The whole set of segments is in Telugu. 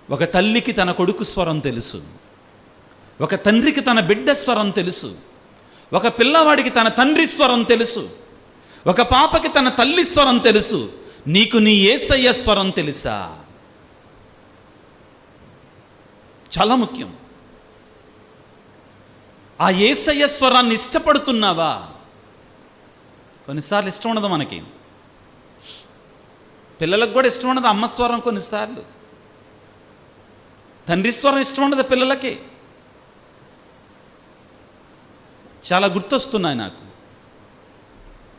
ఒక తల్లికి తన కొడుకు స్వరం తెలుసు, ఒక తండ్రికి తన బిడ్డ స్వరం తెలుసు, ఒక పిల్లవాడికి తన తండ్రి స్వరం తెలుసు, ఒక పాపకి తన తల్లి స్వరం తెలుసు. నీకు నీ యేసయ్య స్వరం తెలుసా? చాలా ముఖ్యం. ఆ యేసయ్య స్వరాన్ని ఇష్టపడుతున్నావా? కొన్నిసార్లు ఇష్టం ఉండదు మనకి, పిల్లలకు కూడా ఇష్టం ఉండదు అమ్మ స్వరం. కొన్నిసార్లు తండ్రి స్వరం ఇష్టం ఉండదు పిల్లలకి. చాలా గుర్తొస్తున్నాయి నాకు.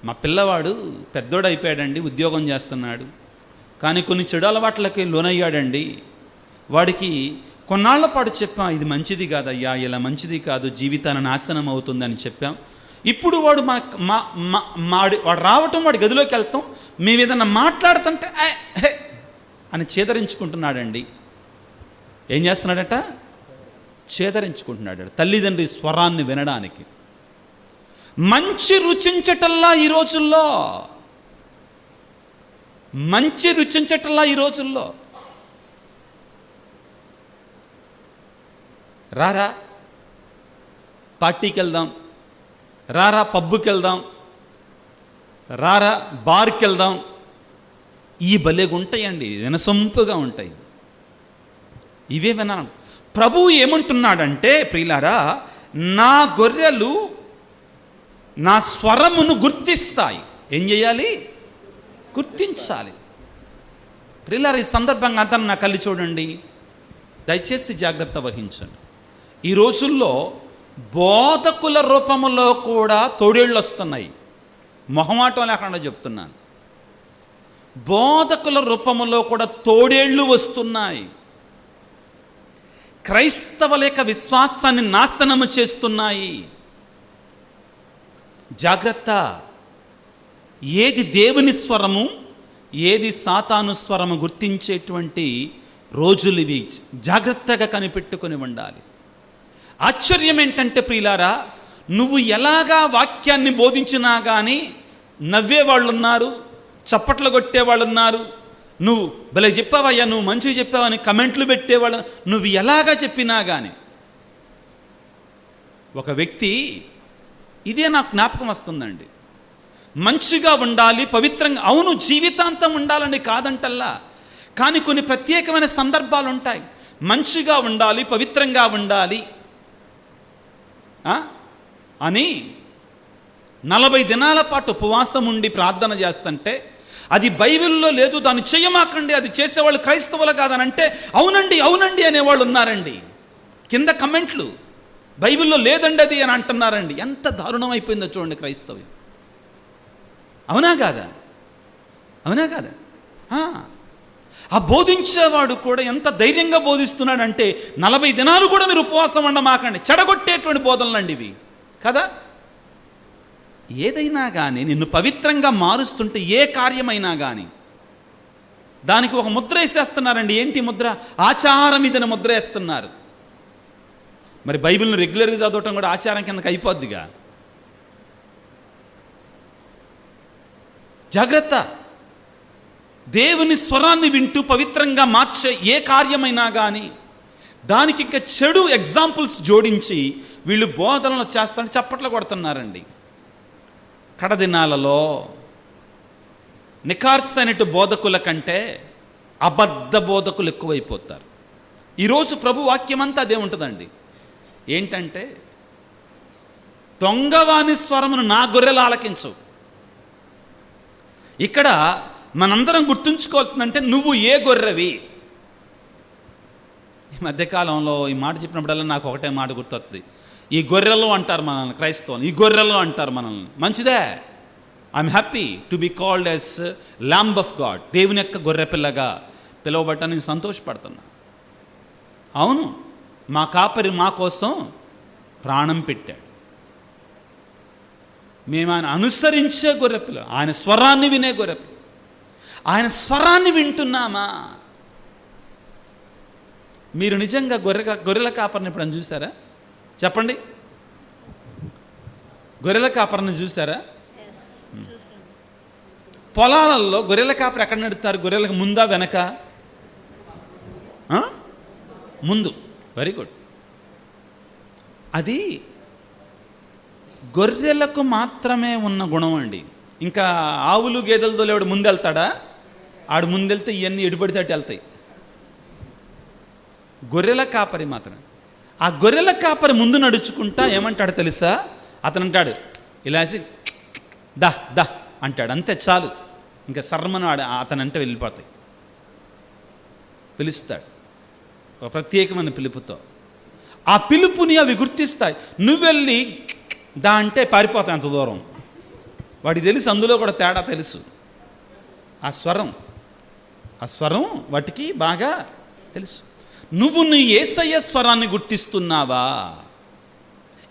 మా పిల్లవాడు పెద్దోడు అయిపోయాడండి, ఉద్యోగం చేస్తున్నాడు, కానీ కొన్ని చెడు అలవాట్లకి లోనయ్యాడండి. వాడికి కొన్నాళ్ల పాటు చెప్పాం, ఇది మంచిది కాదయ్యా, ఇలా మంచిది కాదు, జీవితాన్ని నాశనం అవుతుందని చెప్పాం. ఇప్పుడు వాడు వాడు రావటం, వాడి గదిలోకి వెళ్తాం, మేము ఏదన్నా మాట్లాడుతుంటే హే అని చేదరించుకుంటున్నాడండి. ఏం చేస్తున్నాడట? చేదరించుకుంటున్నాడు తల్లిదండ్రి స్వరాన్ని వినడానికి. మంచి రుచించటల్లా ఈ రోజుల్లో, మంచి రుచించటల్లా ఈ రోజుల్లో. రారా పార్టీకి వెళ్దాం, రారా పబ్బుకి వెళ్దాం, రారా బార్కి వెళ్దాం. ఈ భలేగా ఉంటాయండి, వినసొంపుగా ఉంటాయి. ఇవే వినాలి. ప్రభువు ఏమంటున్నాడంటే, ప్రియులారా, నా గొర్రెలు నా స్వరమును గుర్తిస్తాయి. ఏం చేయాలి? గుర్తించాలి. ప్రియులారా, ఈ సందర్భంగా అంతా నా కళ్ళు చూడండి, దయచేసి జాగ్రత్త వహించండి. ఈ రోజుల్లో బోధకుల రూపంలో కూడా తోడేళ్ళు వస్తున్నాయి. మొహమాటం లేకుండా చెప్తున్నాను, బోధకుల రూపంలో కూడా తోడేళ్ళు వస్తున్నాయి. క్రైస్తవుల యొక్క విశ్వాసాన్ని నాశనము చేస్తున్నాయి. జాగ్రత్త. ఏది దేవుని స్వరము, ఏది సాతాను స్వరము గుర్తించేటువంటి రోజులు ఇవి. జాగ్రత్తగా కనిపెట్టుకొని ఉండాలి. ఆశ్చర్యం ఏంటంటే ప్రియులారా, నువ్వు ఎలాగా వాక్యాన్ని బోధించినా కానీ నవ్వేవాళ్ళు ఉన్నారు, చప్పట్లు కొట్టేవాళ్ళు ఉన్నారు. నువ్వు భలే చెప్పావయ్యా, నువ్వు మంచిగా చెప్పావని కమెంట్లు పెట్టేవాళ్ళు. నువ్వు ఎలాగా చెప్పినా కానీ ఒక వ్యక్తి, ఇదే నాకు జ్ఞాపకం వస్తుందండి, మంచిగా ఉండాలి, పవిత్రంగా, అవును జీవితాంతం ఉండాలని కాదంటల్లా, కానీ కొన్ని ప్రత్యేకమైన సందర్భాలు ఉంటాయి. మంచిగా ఉండాలి, పవిత్రంగా ఉండాలి అని 40 దినాల పాటు ఉపవాసం ఉండి ప్రార్థన చేస్తుంటే, అది బైబిల్లో లేదు, దాన్ని చేయమాకండి, అది చేసేవాళ్ళు క్రైస్తవులు కాదని అంటే, అవునండి అవునండి అనేవాళ్ళు ఉన్నారండి. కింద కమెంట్లు, బైబిల్లో లేదండి అది అని అంటున్నారండి. ఎంత దారుణం అయిపోయిందో చూడండి క్రైస్తవ్యం. అవునా కాదా? అవునా కాదా? ఆ బోధించేవాడు కూడా ఎంత ధైర్యంగా బోధిస్తున్నాడంటే, 40 దినాలు కూడా మీరు ఉపవాసం ఉండమాకండి, చెడగొట్టేటువంటి బోధనలండి ఇవి కదా. ఏదైనా కానీ నిన్ను పవిత్రంగా మారుస్తుంటే, ఏ కార్యమైనా కానీ దానికి ఒక ముద్ర వేసేస్తున్నారండి. ఏంటి ముద్ర? ఆచారం ఇదని ముద్ర వేస్తున్నారు. మరి బైబిల్ని రెగ్యులర్గా చదవటం కూడా ఆచారం కిందకి అయిపోద్దిగా. జాగ్రత్త. దేవుని స్వరాన్ని వింటూ పవిత్రంగా మార్చే ఏ కార్యమైనా కానీ దానికి ఇంకా చెడు ఎగ్జాంపుల్స్ జోడించి వీళ్ళు బోధనలు చేస్తారని చప్పట్లు కొడుతున్నారండి. కడదినాలలో నికార్సైనటు బోధకుల కంటే అబద్ధ బోధకులు ఎక్కువైపోతారు. ఈరోజు ప్రభు వాక్యం అంతా అదే ఉంటుందండి. ఏంటంటే, దొంగవాని స్వరమును నా గొర్రెలు ఆలకించు. ఇక్కడ మనందరం గుర్తుంచుకోవాల్సిందంటే, నువ్వు ఏ గొర్రెవి? ఈ మధ్యకాలంలో ఈ మాట చెప్పినప్పుడల్లా నాకు ఒకటే మాట గుర్తొస్తుంది. ఈ గొర్రెలు అంటారు మనల్ని, క్రైస్తవులు ఈ గొర్రెలు అంటారు మనల్ని. మంచిదే, I'm happy to be called as lamb of God. దేవుని యొక్క గొర్రె పిల్లగా పిలువబడటానికి సంతోషపడుతున్నా. అవును, మా కాపరి మా కోసం ప్రాణం పెట్టాడు. మేము ఆయన అనుసరించే గొర్రెపిల్ల, ఆయన స్వరాన్ని వినే గొర్రెపిల్ల. ఆయన స్వరాన్ని వింటున్నామా? మీరు నిజంగా గొర్రెల కాపరిని ఎప్పుడైనా చూసారా? చెప్పండి, గొర్రెల కాపరిని చూసారా? పొలాలలో గొర్రెల కాపరి ఎక్కడ నడుస్తారు? గొర్రెలకు ముందా వెనక? ముందు. Very good. అది గొర్రెలకు మాత్రమే ఉన్న గుణం అండి. ఇంకా ఆవులు గేదెలతో లేవాడు ముందెళ్తాడా? ఆడు ముందెళ్తే ఇవన్నీ ఎడుపడితే అటు వెళ్తాయి. గొర్రెల కాపరి మాత్రం. ఆ గొర్రెల కాపరి ముందు నడుచుకుంటా ఏమంటాడు తెలుసా? అతను అంటాడు ఇలాసి దా దా అంటాడు, అంతే చాలు. ఇంకా సర్మను అతనంటే వెళ్ళిపోతాయి. పిలుస్తాడు ఒక ప్రత్యేకమైన పిలుపుతో. ఆ పిలుపుని అవి గుర్తిస్తాయి. నువ్వెళ్ళి దా అంటే పారిపోతాయి అంత దూరం. వాడికి తెలుసు, అందులో కూడా తేడా తెలుసు. ఆ స్వరం వాటికి బాగా తెలుసు. నువ్వు నీ యేసయ్య స్వరాన్ని గుర్తిస్తున్నావా?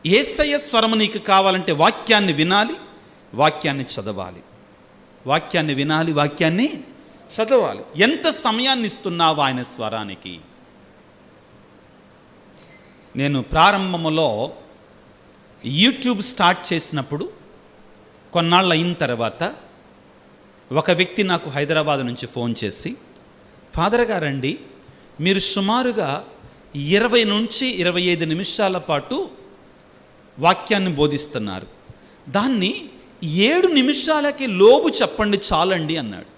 యేసయ్య స్వరము నీకు కావాలంటే వాక్యాన్ని వినాలి, వాక్యాన్ని చదవాలి. వాక్యాన్ని వినాలి, వాక్యాన్ని చదవాలి. ఎంత సమయాన్ని ఇస్తున్నావు ఆయన స్వరానికి? నేను ప్రారంభంలో యూట్యూబ్ స్టార్ట్ చేసినప్పుడు కొన్నాళ్ళు అయిన తర్వాత ఒక వ్యక్తి నాకు హైదరాబాద్ నుంచి ఫోన్ చేసి, ఫాదర్ గారండి, మీరు సుమారుగా 20 నుంచి 25 నిమిషాల పాటు వాక్యాన్ని బోధిస్తున్నారు, దాన్ని 7 నిమిషాలకి లోబు చెప్పండి చాలండి అన్నాడు.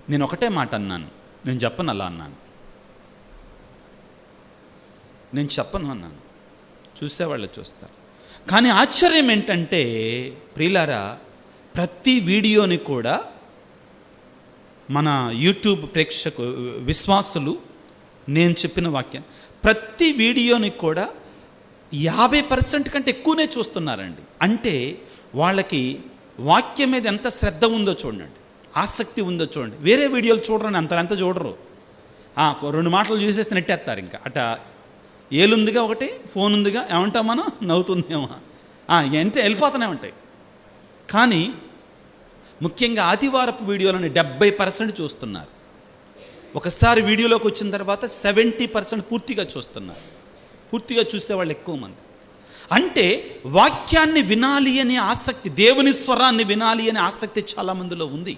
నేను ఒకటే మాట అన్నాను, నేను చెప్పను అలా అన్నాను. నేను చెప్పను అన్నాను. చూసేవాళ్ళు చూస్తారు. కానీ ఆశ్చర్యం ఏంటంటే ప్రియులారా, ప్రతి వీడియోని కూడా మన యూట్యూబ్ విశ్వాసులు నేను చెప్పిన వాక్యం ప్రతి వీడియోని కూడా 50% కంటే ఎక్కువనే చూస్తున్నారండి. అంటే వాళ్ళకి వాక్యం మీద ఎంత శ్రద్ధ ఉందో చూడండి, ఆసక్తి ఉందో చూడండి. వేరే వీడియోలు చూడరని అంత చూడరు. 2 మాటలు చూసేస్తే నెట్టేస్తారు. ఇంకా అట ఏలుందిగా ఒకటి, ఫోన్ ఉందిగా, ఏమంటాం మనం, నవ్వుతుందేమో, ఎంత వెళ్ళిపోతూనే ఉంటాయి. కానీ ముఖ్యంగా ఆదివారపు వీడియోలని 70% చూస్తున్నారు. ఒకసారి వీడియోలోకి వచ్చిన తర్వాత 70% పూర్తిగా చూస్తున్నారు. పూర్తిగా చూసేవాళ్ళు ఎక్కువ మంది. అంటే వాక్యాన్ని వినాలి అనే ఆసక్తి, దేవుని స్వరాన్ని వినాలి అనే ఆసక్తి చాలామందిలో ఉంది.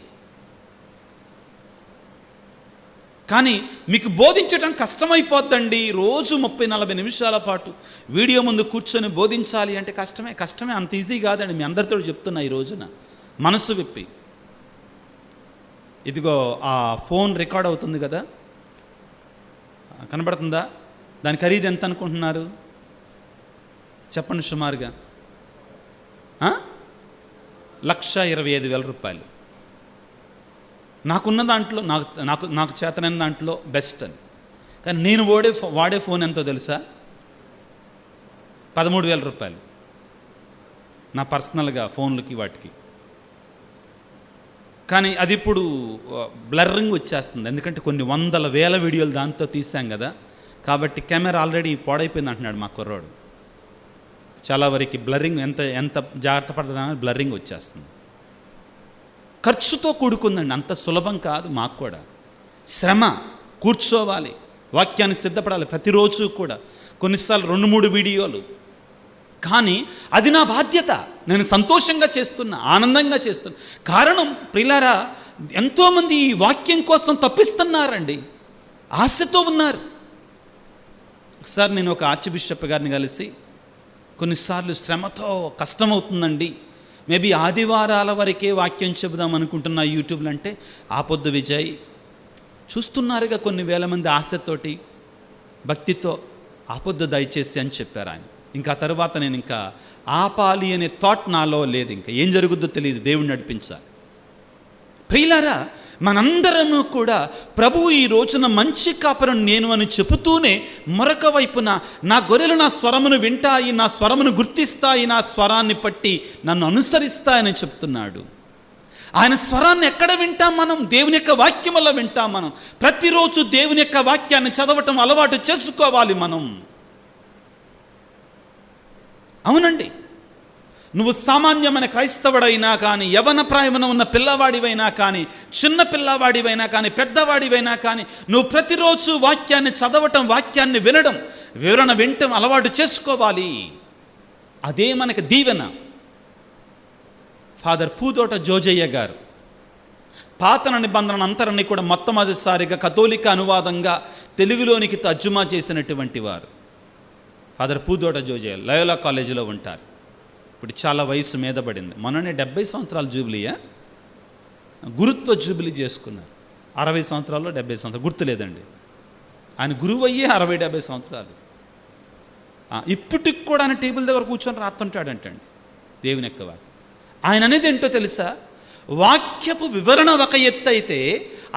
కానీ మీకు బోధించడం కష్టమైపోద్దండి. రోజు 30-40 నిమిషాల పాటు వీడియో ముందు కూర్చొని బోధించాలి అంటే కష్టమే. అంత ఈజీ కాదండి. మీ అందరితో చెప్తున్నా ఈ రోజున మనసు విప్పి. ఇదిగో ఆ ఫోన్ రికార్డ్ అవుతుంది కదా, కనబడుతుందా? దాని ఖరీదు ఎంత అనుకుంటున్నారు చెప్పండి? సుమారుగా 1,25,000 రూపాయలు. నాకున్న దాంట్లో నాకు చేతనైన దాంట్లో బెస్ట్ అని. కానీ నేను వాడే ఫోన్ ఎంతో తెలుసా? 13,000 రూపాయలు. నా పర్సనల్గా ఫోన్లకి వాటికి. కానీ అది ఇప్పుడు బ్లర్రింగ్ వచ్చేస్తుంది, ఎందుకంటే కొన్ని 100,000 వీడియోలు దాంతో తీసాం కదా. కాబట్టి కెమెరా ఆల్రెడీ పాడైపోయింది అంటున్నాడు మా కుర్రోడు. చాలా వరకు బ్లర్రింగ్ ఎంత జాగ్రత్త పడదామని బ్లర్రింగ్ వచ్చేస్తుంది. ఖర్చుతో కూడుకుందండి, అంత సులభం కాదు. మాకు కూడా శ్రమ, కూర్చోవాలి, వాక్యాన్ని సిద్ధపడాలి ప్రతిరోజు కూడా, కొన్నిసార్లు 2-3 వీడియోలు. కానీ అది నా బాధ్యత. నేను సంతోషంగా చేస్తున్నా, ఆనందంగా చేస్తున్నా. కారణం ప్రియులారా, ఎంతోమంది ఈ వాక్యం కోసం తప్పిస్తున్నారండి, ఆశతో ఉన్నారు. ఒకసారి నేను ఒక ఆర్చ్ బిషప్ గారిని కలిసి, కొన్నిసార్లు శ్రమతో కష్టమవుతుందండి, మేబీ ఆదివారాల వరకే వాక్యం చెబుదాం అనుకుంటున్నా యూట్యూబ్లో అంటే, ఆపొద్దు విజయ్, చూస్తున్నారుగా కొన్ని వేల మంది ఆశతోటి భక్తితో, ఆపొద్దు దయచేసి అని చెప్పారు ఆయన. ఇంకా తర్వాత నేను ఇంకా ఆపాలి అనే థాట్ నాలో లేదు. ఇంకా ఏం జరుగుద్దో తెలియదు, దేవుణ్ణి నడిపించాలి. ప్రియులారా, మనందరము కూడా ప్రభువు ఈ రోజున మంచి కాపరం నేను అని చెబుతూనే మరొక వైపున నా గొర్రెలు నా స్వరమును వింటాయి, నా స్వరమును గుర్తిస్తాయి, నా స్వరాన్ని పట్టి నన్ను అనుసరిస్తాయని చెప్తున్నాడు. ఆయన స్వరాన్ని ఎక్కడ వింటాం మనం? దేవుని యొక్క వాక్యం వల్ల వింటాం మనం. ప్రతిరోజు దేవుని యొక్క వాక్యాన్ని చదవటం అలవాటు చేసుకోవాలి మనం. అవునండి, నువ్వు సామాన్యమైన క్రైస్తవుడైనా కానీ, యవన ప్రాయమున ఉన్న పిల్లవాడివైనా కానీ, చిన్న పిల్లవాడివైనా కానీ, పెద్దవాడివైనా కానీ, నువ్వు ప్రతిరోజు వాక్యాన్ని చదవటం, వాక్యాన్ని వినడం, వివరణ వినటం అలవాటు చేసుకోవాలి. అదే మనకి దీవెన. ఫాదర్ పూదోట జోజయ్య గారు పాత నిబంధన అంతరాన్ని కూడా మొట్టమొదటిసారిగా కథోలిక అనువాదంగా తెలుగులోనికి తర్జుమా చేసినటువంటి వారు ఫాదర్ పూదోట జోజే లయోలా కాలేజీలో ఉంటారు. ఇప్పుడు చాలా వయసు మీద పడింది. మొన్ననే 70 సంవత్సరాల జూబిలీయా, గురుత్వ జూబిలీ చేసుకున్నారు. 60 సంవత్సరాల్లో 70 సంవత్సరాలు గుర్తులేదండి. ఆయన గురువు అయ్యే 60-70 సంవత్సరాలు. ఇప్పటికి కూడా ఆయన టేబుల్ దగ్గర కూర్చొని రాస్తుంటాడంటండి దేవుని యొక్క వాక్యం. ఆయన అనేది ఏంటో తెలుసా? వాక్యపు వివరణ ఒక ఎత్తు అయితే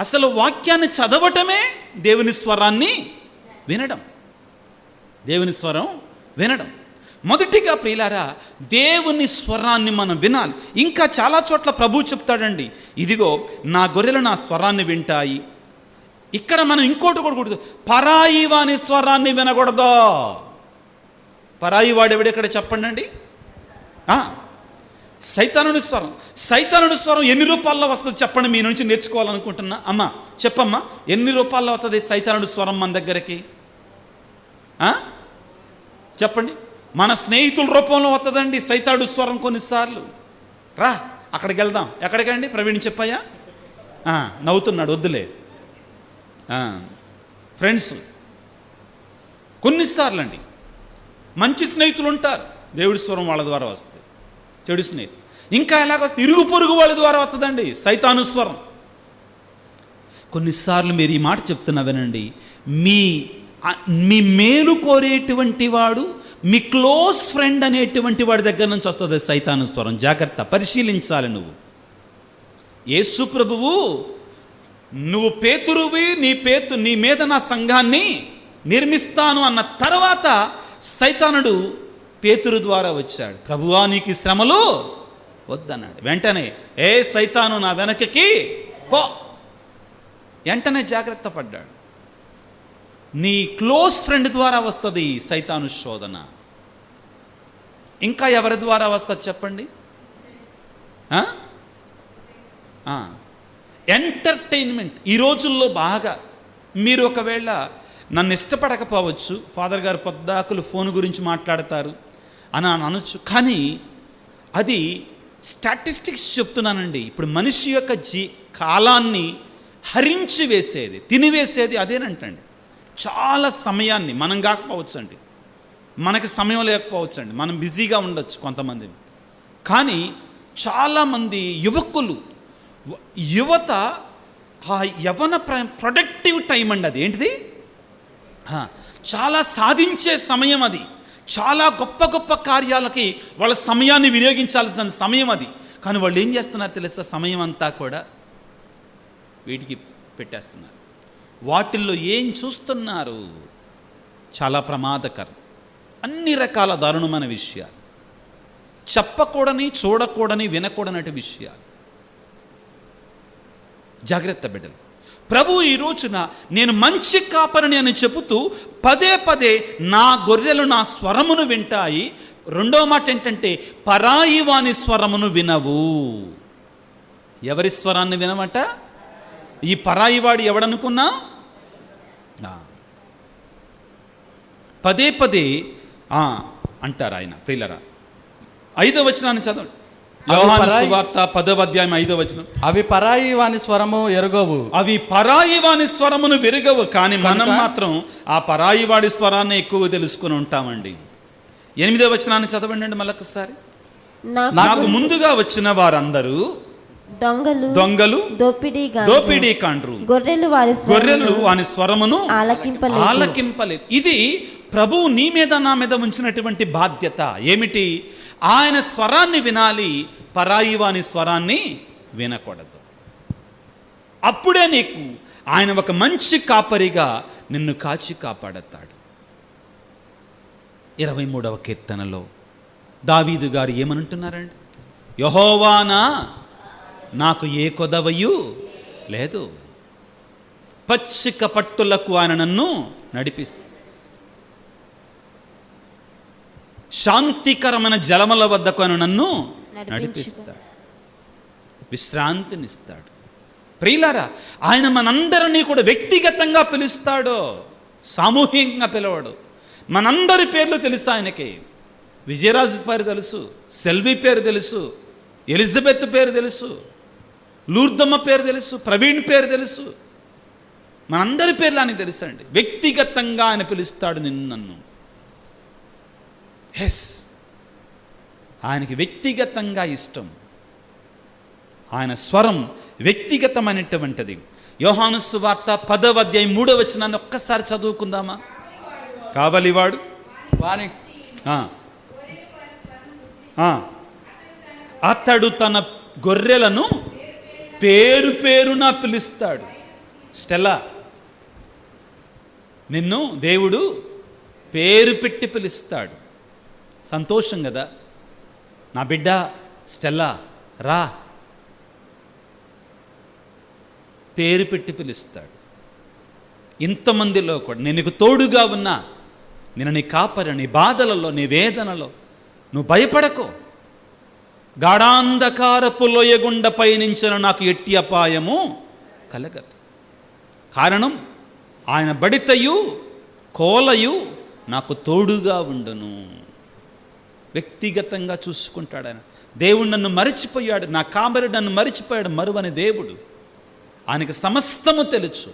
అసలు వాక్యాన్ని చదవటమే దేవుని స్వరాన్ని వినడం. దేవుని స్వరం వినడం. మొదటిగా ప్రియులారా, దేవుని స్వరాన్ని మనం వినాలి. ఇంకా చాలా చోట్ల ప్రభువు చెప్తాడండి, ఇదిగో నా గొర్రెలు నా స్వరాన్ని వింటాయి. ఇక్కడ మనం ఇంకోటి కూడా కూడదు, పరాయి వాని స్వరాన్ని వినకూడదు. పరాయి వాడు ఎవడెక్కడ చెప్పండి అండి? సైతానుడి స్వరం. సైతానుడి స్వరం ఎన్ని రూపాల్లో వస్తుంది చెప్పండి, మీ నుంచి నేర్చుకోవాలనుకుంటున్నా. అమ్మా చెప్పమ్మా, ఎన్ని రూపాల్లో వస్తుంది సైతానుడి స్వరం మన దగ్గరికి? చెప్పండి. మన స్నేహితుల రూపంలో వస్తుందండి సైతానుడి స్వరం కొన్నిసార్లు. రా అక్కడికి వెళ్దాం. ఎక్కడికండి ప్రవీణ్ చెప్పయ్యా? నవ్వుతున్నాడు, వద్దులే. ఫ్రెండ్స్ కొన్నిసార్లు అండి మంచి స్నేహితులు ఉంటారు, దేవుడి స్వరం వాళ్ళ ద్వారా వస్తుంది. చెడు స్నేహితులు ఇంకా ఎలాగొస్తుంది? ఇరుగు పొరుగు వాళ్ళ ద్వారా వస్తుందండి సైతాను స్వరం. కొన్నిసార్లు మీరు ఈ మాట చెప్తున్నా వినండి, మీ మేలు కోరేటువంటి వాడు, మీ క్లోజ్ ఫ్రెండ్ అనేటువంటి వాడి దగ్గర నుంచి వస్తుంది సైతాను స్వరం. జాగ్రత్త, పరిశీలించాలి. నువ్వు యేసు ప్రభువు, నువ్వు పేతురువి, నీ మీద నా సంఘాన్ని నిర్మిస్తాను అన్న తర్వాత సైతానుడు పేతురు ద్వారా వచ్చాడు. ప్రభువా నీకు శ్రమలు వద్దన్నాడు. వెంటనే ఏ సైతాను నా వెనకకి పో, వెంటనే జాగ్రత్త పడ్డాడు. నీ క్లోజ్ ఫ్రెండ్ ద్వారా వస్తుంది సైతాను శోధన. ఇంకా ఎవరి ద్వారా వస్తుంది చెప్పండి? ఎంటర్టైన్మెంట్. ఈ రోజుల్లో బాగా మీరు ఒకవేళ నన్ను ఇష్టపడకపోవచ్చు, ఫాదర్ గారు పొద్దాకులు ఫోన్ గురించి మాట్లాడతారు అని అనొచ్చు, కానీ అది స్టాటిస్టిక్స్ చెప్తున్నానండి. ఇప్పుడు మనిషి యొక్క కాలాన్ని హరించి వేసేది, తినివేసేది అదేనంటండి. చాలా సమయాన్ని మనం కాకపోవచ్చు అండి, మనకి సమయం లేకపోవచ్చు అండి, మనం బిజీగా ఉండొచ్చు కొంతమంది. కానీ చాలామంది యువత ఆ యవన ప్రొడక్టివ్ టైం అండి. అది ఏంటిది? చాలా సాధించే సమయం అది. చాలా గొప్ప గొప్ప కార్యాలకి వాళ్ళ సమయాన్ని వినియోగించాల్సిన సమయం అది. కానీ వాళ్ళు ఏం చేస్తున్నారు తెలుసా? సమయం అంతా కూడా వీటికి పెట్టేస్తున్నారు. వాటిల్లో ఏం చూస్తున్నారు? చాలా ప్రమాదకరం. అన్ని రకాల దారుణమైన విషయాలు, చెప్పకూడని, చూడకూడని, వినకూడనటి విషయాలు. జాగ్రత్త బిడ్డలు. ప్రభు ఈ రోజున నేను మంచి కాపరిని అని చెబుతూ పదే పదే నా గొర్రెలు నా స్వరమును వింటాయి. రెండో మాట ఏంటంటే పరాయి వాని స్వరమును వినవు. ఎవరి స్వరాన్ని వినమట? ఈ పరాయి వాడు ఎవడనుకున్నా? పదే పదే అంటారు ఆయన. ప్రియులరా, 5వ వచనాన్ని చదవండి. యోహాను సువార్త 10వ అధ్యాయం 5వ వచనం. అవి పరాయి వాని స్వరము ఎరుగవు. అవి పరాయి వాని స్వరమును విరగవు. కానీ మనం మాత్రం ఆ పరాయి వాడి స్వరాన్ని ఎక్కువ తెలుసుకుని ఉంటామండి. 8వ వచనాన్ని చదవండి మళ్ళొకసారి. నాకు ముందుగా వచ్చిన వారందరూ దొంగలు, దోపిడీ కాండ్రు, గొర్రెలు వాని స్వరమును ఆలకింపలేదు. ఇది ప్రభువు నీ మీద నా మీద ఉంచినటువంటి బాధ్యత. ఏమిటి? ఆయన స్వరాన్ని వినాలి, పరాయి వాని స్వరాన్ని వినకూడదు. అప్పుడే నీకు ఆయన ఒక మంచి కాపరిగా నిన్ను కాచి కాపాడతాడు. 23వ కీర్తనలో దావీదు గారు ఏమనంటున్నారండి? యెహోవానా నాకు ఏ కొదవయు లేదు, పచ్చిక పట్టులకు ఆయన నన్ను నడిపిస్తాడు, శాంతికరమైన జలముల వద్దకు ఆయన నన్ను నడిపిస్తాడు, విశ్రాంతినిస్తాడు. ప్రియులారా, ఆయన మనందరినీ కూడా వ్యక్తిగతంగా పిలుస్తాడు, సామూహికంగా పిలవడు. మనందరి పేర్లు తెలుసు ఆయనకి. విజయరాజు పేరు తెలుసు, సెల్వి పేరు తెలుసు, ఎలిజబెత్ పేరు తెలుసు, లూర్దమ్మ పేరు తెలుసు, ప్రవీణ్ పేరు తెలుసు, మనందరి పేర్లు ఆయన తెలుసు అండి. వ్యక్తిగతంగా ఆయన పిలుస్తాడు నిన్ను నన్ను. ఎస్, ఆయనకి వ్యక్తిగతంగా ఇష్టం. ఆయన స్వరం వ్యక్తిగతమైనటువంటిది. యోహాను సువార్త 10వ అధ్యాయం 3వ వచనాన్ని ఒక్కసారి చదువుకుందామా? కావలివాడు వాని అతడు తన గొర్రెలను పేరు పేరున పిలుస్తాడు. స్టెల్లా, నిన్ను దేవుడు పేరు పెట్టి పిలుస్తాడు. సంతోషం కదా? నా బిడ్డ స్టెల్లా రా, పేరు పెట్టి పిలుస్తాడు. ఇంతమందిలో కూడా నేను నీకు తోడుగా ఉన్నా, నేను నీ కాపరి, నీ బాధలలో, నీ వేదనలో నువ్వు భయపడకు. గాఢాంధకారపు లోయగుండ పయనించిన నాకు ఎట్టి అపాయము కలగదు. కారణం ఆయన బడితయు కోలయు నాకు తోడుగా ఉండును. వ్యక్తిగతంగా చూసుకుంటాడు ఆయన. దేవుడు నన్ను మరిచిపోయాడు, నా కాపరి నన్ను మరిచిపోయాడు. మరువని దేవుడు. ఆయనకి సమస్తము తెలుసు,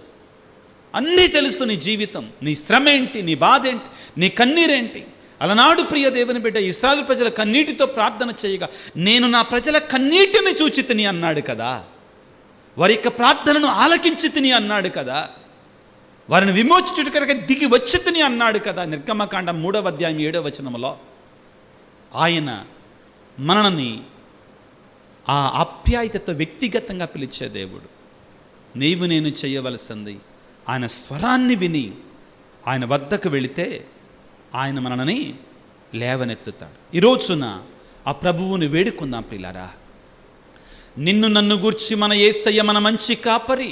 అన్నీ తెలుసు. నీ జీవితం, నీ శ్రమ ఏంటి, నీ బాధ ఏంటి, నీ కన్నీరేంటి. అలనాడు ప్రియ దేవుని బిడ్డ ఇశ్రాయేలు ప్రజల కన్నీటితో ప్రార్థన చేయగా నేను నా ప్రజల కన్నీటిని చూచి తిని అన్నాడు కదా. వారి యొక్క ప్రార్థనను ఆలకించి తిని అన్నాడు కదా. వారిని విమోచించుటకు దిగి వచ్చి తిని అన్నాడు కదా. నిర్గమకాండం 3వ అధ్యాయం 7వ వచనంలో ఆయన మనల్ని ఆ ఆప్యాయతతో వ్యక్తిగతంగా పిలిచే దేవుడు. నీవు నేను చేయవలసింది ఆయన స్వరాన్ని విని ఆయన వద్దకు వెళితే ఆయన మనల్ని లేవనెత్తుతాడు. ఈ రోజున ఆ ప్రభువుని వేడుకుందాం ప్రియులారా. నిన్ను నన్ను గూర్చి మన యేసయ్య మన మంచి కాపరి.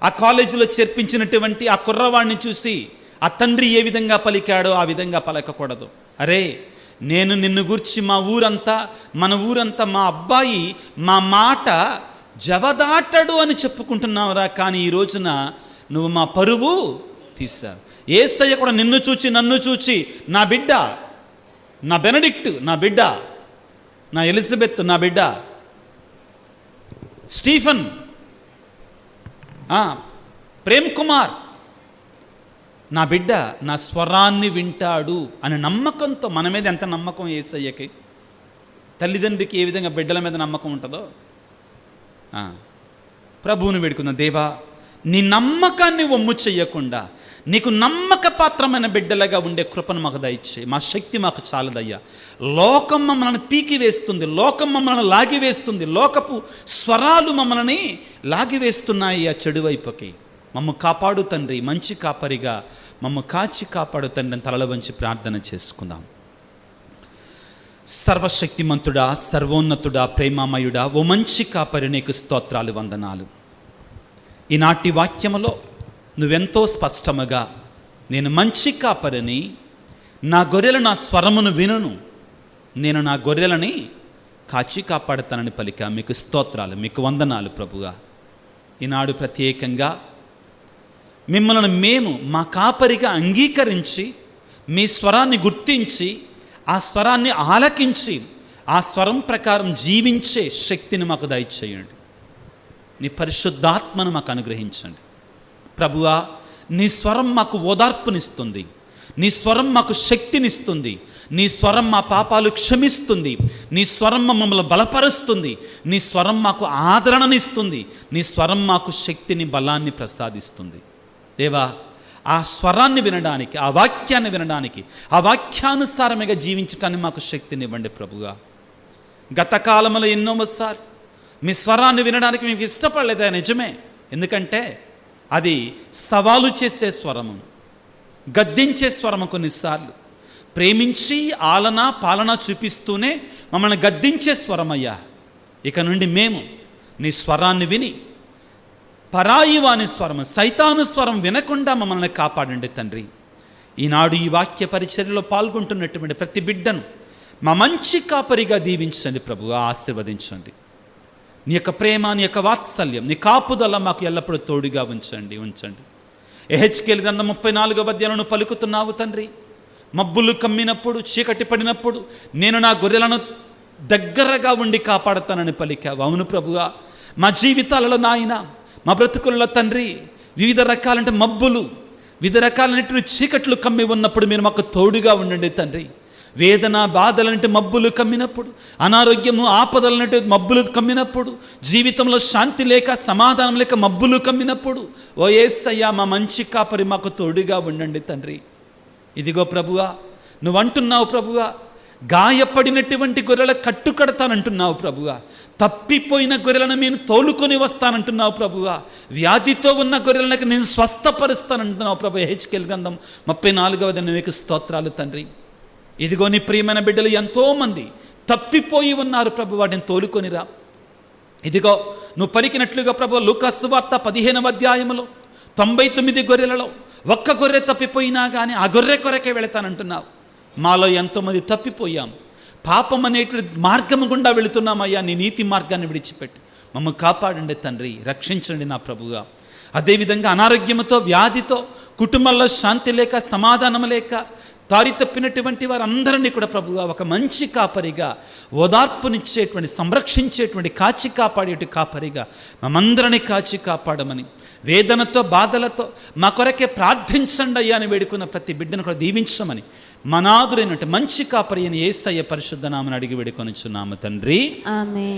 ఆ కాలేజీలో చేర్పించినటువంటి ఆ కుర్రవాడిని చూసి ఆ తండ్రి ఏ విధంగా పలికాడో ఆ విధంగా పలకకూడదు. అరే, నేను నిన్ను గూర్చి మన ఊరంతా మా అబ్బాయి మా మాట జవదాటడు అని చెప్పుకుంటున్నావురా, కానీ ఈ రోజున నువ్వు మా పరువు తీశావు. యేసయ్య కూడా నిన్ను చూచి నన్ను చూచి నా బిడ్డ, నా బెనడిక్ట్ నా బిడ్డ, నా ఎలిజబెత్ నా బిడ్డ, స్టీఫన్, ప్రేమ్ కుమార్ నా బిడ్డ నా స్వరాన్ని వింటాడు అనే నమ్మకంతో, మన మీద ఎంత నమ్మకం యేసయ్యకి, తల్లిదండ్రికి ఏ విధంగా బిడ్డల మీద నమ్మకం ఉంటుందో ప్రభువుని వేడుకుందాం. దేవా, నీ నమ్మకాన్ని వమ్ము చెయ్యకుండా నీకు నమ్మక పాత్రమైన బిడ్డలుగా ఉండే కృపను మాకు దయచేయి. మా శక్తి మాకు చాలదయ్యా. లోకం మమ్మల్ని పీకివేస్తుంది, లోకం మమ్మల్ని లాగివేస్తుంది, లోకపు స్వరాలు మమ్మల్ని లాగివేస్తున్నాయి ఆ చెడు వైపుకి. మమ్మ కాపాడు తండ్రి, మంచి కాపరిగా మమ్మ కాచి కాపాడు తండ్రి అని తలల వంచి ప్రార్థన చేసుకుందాం. సర్వశక్తిమంతుడా, సర్వోన్నతుడా, ప్రేమామయుడా, ఓ మంచి కాపరి, నీకు స్తోత్రాలు, వందనాలు. ఈనాటి వాక్యములో నువ్వెంతో స్పష్టముగా నేను మంచి కాపరిని, నా గొర్రెలు నా స్వరమును వినును, నేను నా గొర్రెలని కాచి కాపాడుతానని పలికా. మీకు స్తోత్రాలు, మీకు వందనాలు ప్రభుగా. ఈనాడు ప్రత్యేకంగా మిమ్మల్ని మేము మా కాపరిగా అంగీకరించి మీ స్వరాన్ని గుర్తించి ఆ స్వరాన్ని ఆలకించి ఆ స్వరం ప్రకారం జీవించే శక్తిని మాకు దయచేయండి. నీ పరిశుద్ధాత్మను మాకు అనుగ్రహించండి ప్రభువా. నీ స్వరం మాకు ఓదార్పునిస్తుంది, నీ స్వరం మాకు శక్తినిస్తుంది, నీ స్వరం మా పాపాలు క్షమిస్తుంది, నీ స్వరం మమ్మల్ని బలపరుస్తుంది, నీ స్వరం మాకు ఆదరణనిస్తుంది, నీ స్వరం మాకు శక్తిని, బలాన్ని ప్రసాదిస్తుంది. దేవా, ఆ స్వరాన్ని వినడానికి, ఆ వాక్యాన్ని వినడానికి, ఆ వాక్యానుసారముగా జీవించటానికి మాకు శక్తినివ్వండి ప్రభుగా. గత కాలంలో ఎన్నోసార్లు మీ స్వరాన్ని వినడానికి మీకు ఇష్టపడలేదు, నిజమే. ఎందుకంటే అది సవాలు చేసే స్వరము, గద్దించే స్వరము. కొన్నిసార్లు ప్రేమించి ఆలన పాలన చూపిస్తూనే మమ్మల్ని గద్దించే స్వరమయ్యా. ఇక నుండి మేము నీ స్వరాన్ని విని పరాయి వాని స్వరము, సైతాను స్వరం వినకుండా మమ్మల్ని కాపాడండి తండ్రి. ఈనాడు ఈ వాక్య పరిచర్యలో పాల్గొంటున్నటువంటి ప్రతి బిడ్డను మా మంచి కాపరిగా దీవించండి ప్రభువా, ఆశీర్వదించండి. నీ యొక్క ప్రేమ, నీ యొక్క వాత్సల్యం, నీ కాపుదల మాకు ఎల్లప్పుడూ తోడుగా ఉంచండి. యెహెజ్కేలు గ్రంథం 34వ అధ్యాయంలో పలుకుతున్నావు తండ్రి. మబ్బులు కమ్మినప్పుడు, చీకటి పడినప్పుడు నేను నా గొర్రెలను దగ్గరగా ఉండి కాపాడుతానని పలికావు. అవును ప్రభువా, మా జీవితాలలో నాయన, మా బ్రతుకులలో తండ్రి, వివిధ రకాలంటే మబ్బులు, వివిధ రకాలైనటువంటి చీకట్లు కమ్మి ఉన్నప్పుడు మీరు మాకు తోడుగా ఉండండి తండ్రి. వేదన బాధలంటే మబ్బులు కమ్మినప్పుడు, అనారోగ్యము ఆపదలంటే మబ్బులు కమ్మినప్పుడు, జీవితంలో శాంతి లేక సమాధానం లేక మబ్బులు కమ్మినప్పుడు, ఓ యేసయ్యా మా మంచి కాపరి మాకు తోడుగా ఉండండి తండ్రి. ఇదిగో ప్రభువా, నువ్వు అంటున్నావు ప్రభువా, గాయపడినటువంటి గొర్రెల కట్టు కడతానంటున్నావు ప్రభువా, తప్పిపోయిన గొర్రెలను నేను తోలుకొని వస్తానంటున్నావు ప్రభువా, వ్యాధితో ఉన్న గొర్రెలకు నేను స్వస్థపరుస్తానంటున్నావు ప్రభు. హెచ్కేల్ గ్రంథం 34వ నీకు స్తోత్రాలు తండ్రి. ఇదిగో నీ ప్రియమైన బిడ్డలు ఎంతోమంది తప్పిపోయి ఉన్నారు ప్రభు, వాటిని తోలుకొనిరా. ఇదిగో నువ్వు పలికినట్లుగా ప్రభు, లూకా సువార్త 15వ అధ్యాయములో 99 గొర్రెలలో ఒక్క గొర్రె తప్పిపోయినా కానీ ఆ గొర్రె కొరకే వెళతానంటున్నావు. మాలో ఎంతోమంది తప్పిపోయాం, పాపం అనేటువంటి మార్గం గుండా వెళుతున్నామయ్యా. నీ నీతి మార్గాన్ని విడిచిపెట్టి మమ్మల్ని కాపాడండి తండ్రి, రక్షించండి నా ప్రభుగా. అదేవిధంగా అనారోగ్యంతో, వ్యాధితో, కుటుంబంలో శాంతి లేక సమాధానం లేక దారి తప్పినటువంటి వారందరినీ కూడా ప్రభుగా ఒక మంచి కాపరిగా, ఓదార్పునిచ్చేటువంటి, సంరక్షించేటువంటి, కాచి కాపాడేటి కాపరిగా మమ్మందరినీ కాచి కాపాడమని, వేదనతో బాధలతో మా కొరకే ప్రార్థించండి అయ్యా అని వేడుకున్న ప్రతి బిడ్డను కూడా దీవించమని మనాదురైనటువంటి మంచి కాపరి అని యేసయ్య పరిశుద్ధ నామమున అడిగి వేడుకొనుచున్నాము తండ్రి. ఆమేన్.